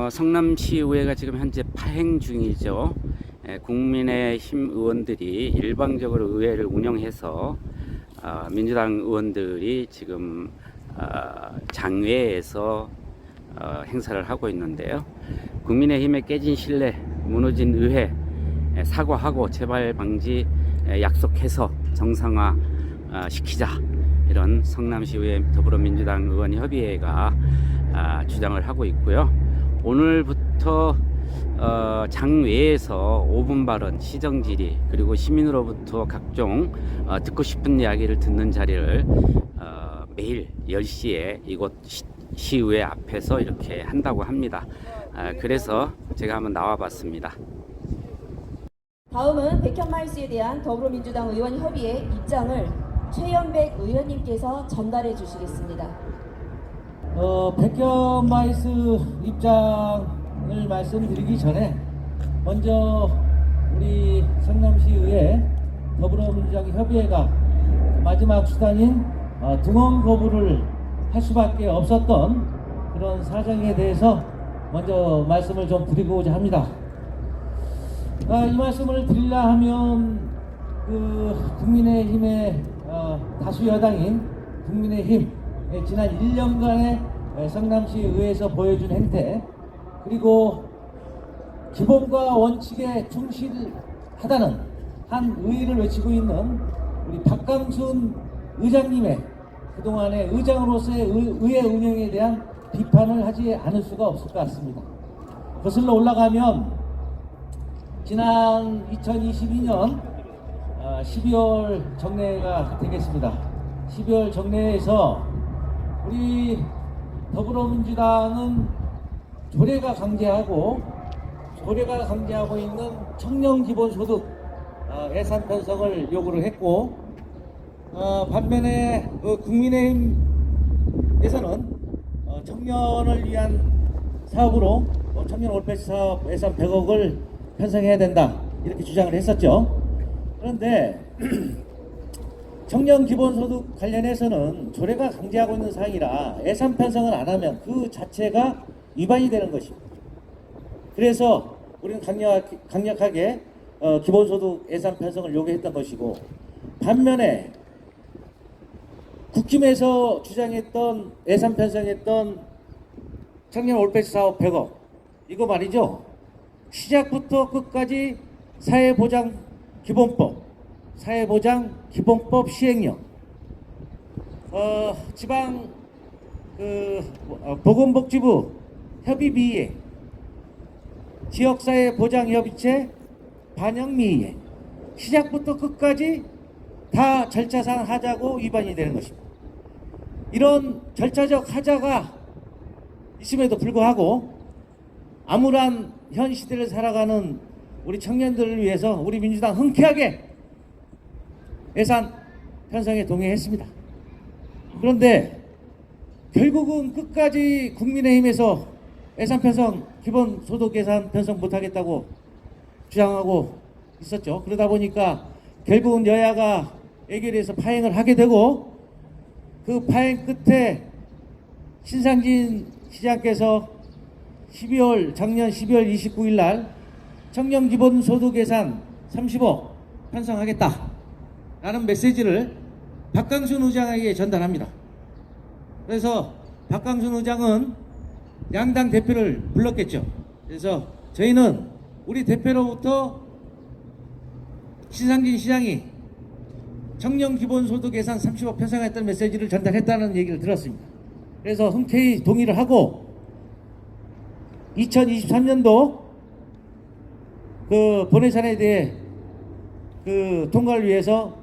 성남시의회가 지금 현재 파행 중이죠. 국민의힘 의원들이 일방적으로 의회를 운영해서 민주당 의원들이 지금 장외에서 행사를 하고 있는데요. 국민의힘의 깨진 신뢰, 무너진 의회 사과하고 재발 방지 약속해서 정상화 시키자, 이런 성남시의회 더불어민주당 의원협의회가 주장을 하고 있고요. 오늘부터 장외에서 5분 발언, 시정질의, 그리고 시민으로부터 각종 듣고 싶은 이야기를 듣는 자리를 매일 10시에 이곳 시의회 앞에서 이렇게 한다고 합니다. 그래서 제가 한번 나와 봤습니다. 다음은 백현마이스에 대한 더불어민주당 의원협의회 입장을 최연백 의원님께서 전달해 주시겠습니다. 백현마이스 입장을 말씀드리기 전에 먼저 우리 성남시의회 더불어민주당 협의회가 마지막 수단인 등원 거부를 할 수밖에 없었던 그런 사정에 대해서 먼저 말씀을 좀 드리고자 합니다. 이 말씀을 드리려 하면 국민의힘의 다수 여당인 국민의힘 지난 1년간의 성남시 의회에서 보여준 행태, 그리고 기본과 원칙에 충실하다는 한 의의를 외치고 있는 우리 박강순 의장님의 그동안의 의장으로서의 의회 운영에 대한 비판을 하지 않을 수가 없을 것 같습니다. 거슬러 올라가면 지난 2022년 12월 정례가 되겠습니다. 12월 정례에서 우리 더불어민주당은 조례가 강제하고 있는 청년기본소득 예산 편성을 요구를 했고, 반면에 국민의힘에서는 청년을 위한 사업으로 청년 올패스 사업 예산 100억을 편성해야 된다, 이렇게 주장을 했었죠. 그런데 청년 기본소득 관련해서는 조례가 강제하고 있는 사항이라 예산 편성을 안 하면 그 자체가 위반이 되는 것입니다. 그래서 우리는 강력하게 기본소득 예산 편성을 요구했던 것이고, 반면에 국힘에서 주장했던 예산 편성했던 청년 올패스 사업 100억, 이거 말이죠, 시작부터 끝까지 사회보장 기본법 시행령, 지방 보건복지부 협의미에, 지역사회보장협의체 반영미에, 시작부터 끝까지 다 절차상 하자고 위반이 되는 것입니다. 이런 절차적 하자가 있음에도 불구하고 암울한 현 시대를 살아가는 우리 청년들을 위해서 우리 민주당 흔쾌하게 예산 편성에 동의했습니다. 그런데 결국은 끝까지 국민의힘에서 예산 편성, 기본소득 예산 편성 못하겠다고 주장하고 있었죠. 그러다 보니까 결국은 여야가 애결해서 파행을 하게 되고, 그 파행 끝에 신상진 시장께서 작년 12월 29일 날 청년 기본소득 예산 30억 편성하겠다 라는 메시지를 박강순 의장에게 전달합니다. 그래서 박강순 의장은 양당 대표를 불렀겠죠. 그래서 저희는 우리 대표로부터 신상진 시장이 청년 기본소득 예산 30억 편성했다는 메시지를 전달했다는 얘기를 들었습니다. 그래서 흔쾌히 동의를 하고 2023년도 그 본예산에 대해 그 통과를 위해서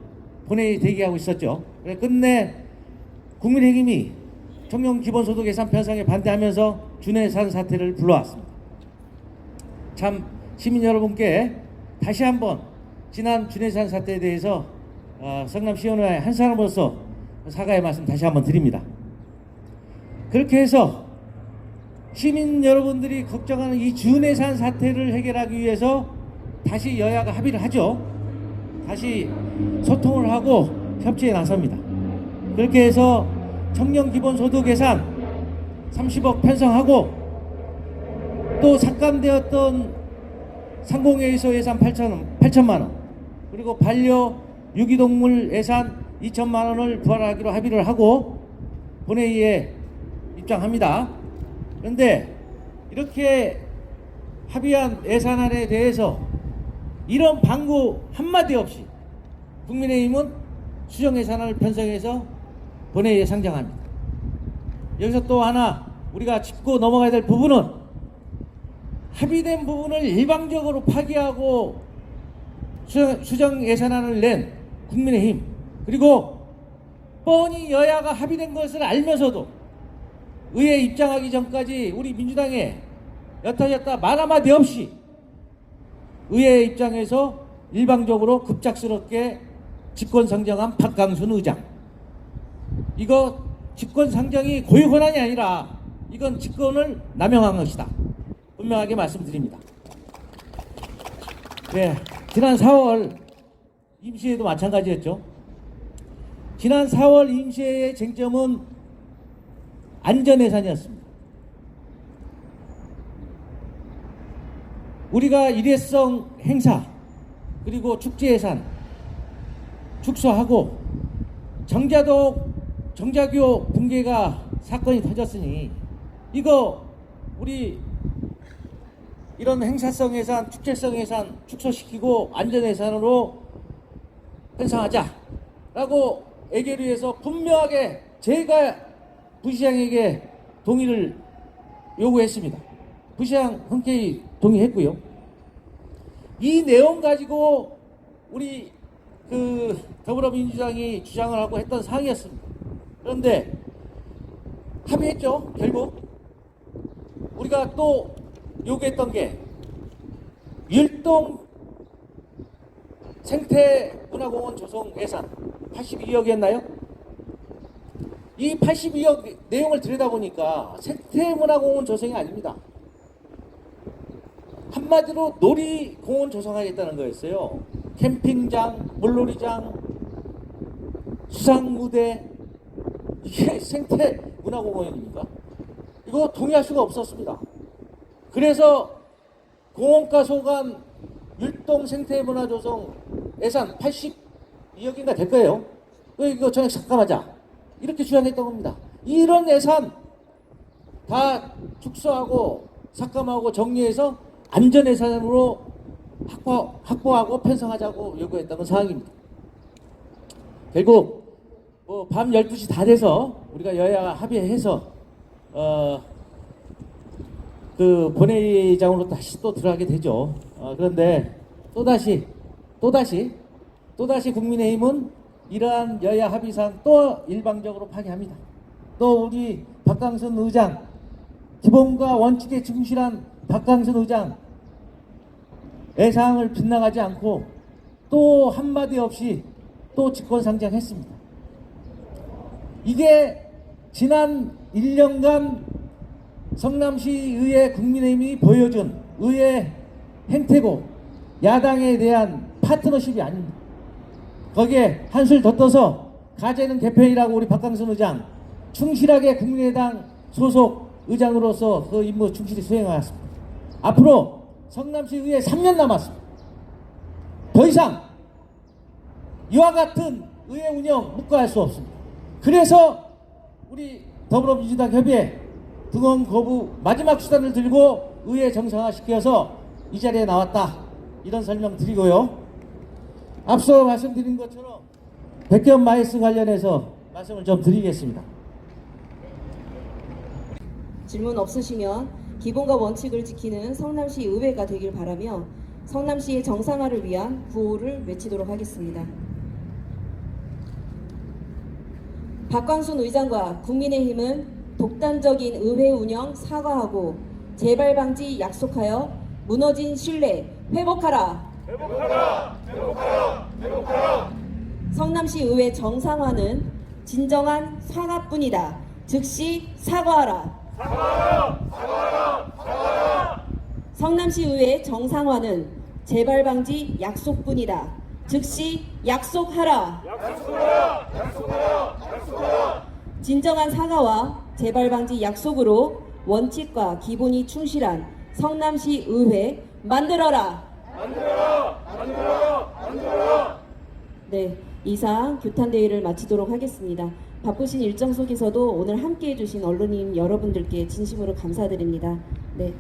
본회의 대기하고 있었죠. 끝내 국민의힘이 청년 기본소득 예산 편성에 반대하면서 준예산 사태를 불러왔습니다. 참 시민 여러분께 다시 한번 지난 준예산 사태에 대해서 성남시의회 한 사람으로서 사과의 말씀 다시 한번 드립니다. 그렇게 해서 시민 여러분들이 걱정하는 이 준예산 사태를 해결하기 위해서 다시 여야가 합의를 하죠. 다시 소통을 하고 협치에 나섭니다. 그렇게 해서 청년 기본소득 예산 30억 편성하고 또 삭감되었던 상공회의소 예산 8천만 원, 그리고 반려 유기동물 예산 2천만 원을 부활하기로 합의를 하고 본회의에 입장합니다. 그런데 이렇게 합의한 예산안에 대해서 이런 방구 한마디 없이 국민의힘은 수정 예산안을 편성해서 본회의에 상정합니다. 여기서 또 하나 우리가 짚고 넘어가야 될 부분은, 합의된 부분을 일방적으로 파기하고 수정 예산안을 낸 국민의힘, 그리고 뻔히 여야가 합의된 것을 알면서도 의회 입장하기 전까지 우리 민주당에 여타저타 말 한마디 없이 의회 입장에서 일방적으로 급작스럽게 직권상정한 박강순 의장, 이거 직권상정이 고유권한이 아니라 이건 직권을 남용한 것이다, 분명하게 말씀드립니다. 네, 지난 4월 임시회도 마찬가지였죠. 지난 4월 임시회의 쟁점은 안전예산이었습니다. 우리가 일회성 행사 그리고 축제예산 축소하고 정자교 붕괴가 사건이 터졌으니, 이거 우리 이런 행사성 예산, 축제성 예산 축소시키고 안전예산으로 편성하자라고 애결위에서 분명하게 제가 부시장에게 동의를 요구했습니다. 부시장 흔쾌히 동의했고요. 이 내용 가지고 우리 더불어민주당이 주장을 하고 했던 사항이었습니다. 그런데 합의했죠. 결국 우리가 또 요구했던 게 율동 생태문화공원 조성 예산 82억이었나요? 이 82억 내용을 들여다보니까 생태문화공원 조성이 아닙니다. 한마디로 놀이공원 조성하겠다는 거였어요. 캠핑장, 물놀이장, 수상무대, 이게 생태문화공원입니까? 이거 동의할 수가 없었습니다. 그래서 공원과 소관 율동 생태문화 조성 예산 82억인가 될 거예요. 이거 전액 삭감하자, 이렇게 주장했던 겁니다. 이런 예산 다 축소하고 삭감하고 정리해서 안전예산으로 확보하고 편성하자고 요구했던 사항입니다. 결국 밤 12시 다 돼서 우리가 여야 합의해서 본회의장으로 다시 또 들어가게 되죠. 그런데 또다시 국민의힘은 이러한 여야 합의사항 또 일방적으로 파기합니다. 또 우리 박강순 의장, 기본과 원칙에 충실한 박강순 의장 예상을 빗나가지 않고 또 한마디 없이 또 직권상정했습니다. 이게 지난 1년간 성남시의회 국민의힘이 보여준 의회 행태고 야당에 대한 파트너십이 아닙니다. 거기에 한술 더 떠서 가재는 개편이라고 우리 박강순 의장 충실하게 국민의당 소속 의장으로서 그 임무 충실히 수행하였습니다. 앞으로 성남시의회 3년 남았습니다. 더 이상 이와 같은 의회 운영 묵과할 수 없습니다. 그래서 우리 더불어민주당 협의회 등원 거부 마지막 수단을 들고 의회 정상화시켜서 이 자리에 나왔다, 이런 설명 드리고요. 앞서 말씀드린 것처럼 백견 마이스 관련해서 말씀을 좀 드리겠습니다. 질문 없으시면 기본과 원칙을 지키는 성남시 의회가 되길 바라며 성남시의 정상화를 위한 구호를 외치도록 하겠습니다. 박광순 의장과 국민의힘은 독단적인 의회 운영 사과하고 재발 방지 약속하여 무너진 신뢰 회복하라. 회복하라. 회복하라. 회복하라. 성남시 의회 정상화는 진정한 사과뿐이다. 즉시 사과하라. 사과하라. 사과하라. 사과하라. 성남시 의회 정상화는 재발 방지 약속뿐이다. 즉시 약속하라. 약속하라. 약속하라. 약속하라. 진정한 사과와 재발 방지 약속으로 원칙과 기본이 충실한 성남시 의회 만들어라. 네, 이상 규탄대회를 마치도록 하겠습니다. 바쁘신 일정 속에서도 오늘 함께해 주신 언론인 여러분들께 진심으로 감사드립니다. 네.